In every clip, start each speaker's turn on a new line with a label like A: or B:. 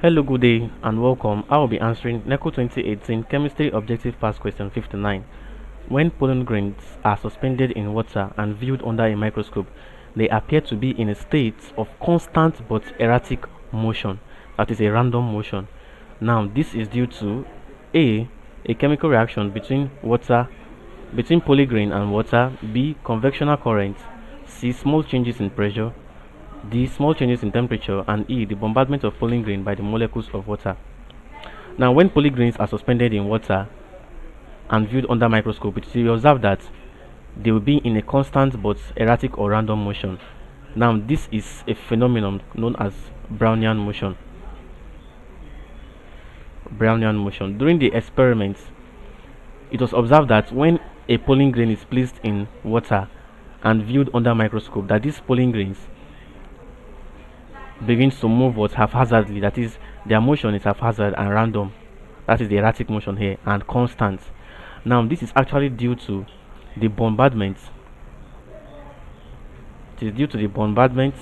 A: Hello, good day, and welcome. I will be answering NECO 2018 Chemistry Objective Past Question 59. When pollen grains are suspended in water and viewed under a microscope, they appear to be in a state of constant but erratic motion, that is, a random motion. Now, this is due to a chemical reaction between polygrain and water, B, convectional current, C, small changes in pressure, D, small changes in temperature, and E, the bombardment of pollen grain by the molecules of water. Now, when pollen grains are suspended in water and viewed under microscope, it will be observed that they will be in a constant but erratic or random motion. Now, this is a phenomenon known as Brownian motion. Brownian motion. During the experiment, it was observed that when a pollen grain is placed in water and viewed under microscope, that these pollen grains begins to move haphazardly, that is, their motion is haphazard and random, that is the erratic motion here, and constant. Now, this is actually due to the bombardment. It is due to the bombardment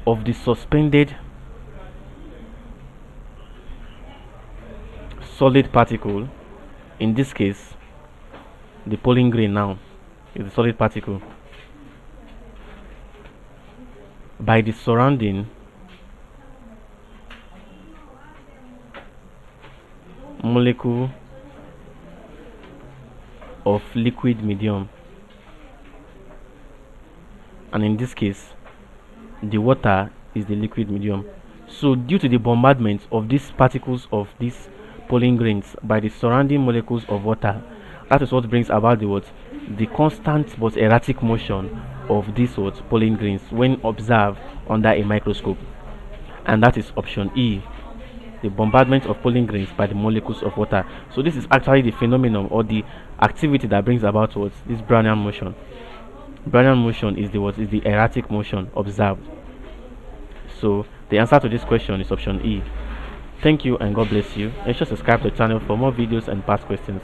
A: of the suspended solid particle. In this case, the pollen grain now is a solid particle, by the surrounding molecule of liquid medium, and in this case the water is the liquid medium. So due to the bombardment of these particles of these pollen grains by the surrounding molecules of water, that is what brings about the constant but erratic motion of these pollen grains when observed under a microscope, and that is option E, the bombardment of pollen grains by the molecules of water. So this is actually the phenomenon or the activity that brings about this Brownian motion. Brownian motion is the erratic motion observed. So the answer to this question is option E. Thank you and God bless you. Make sure to subscribe to the channel for more videos and past questions.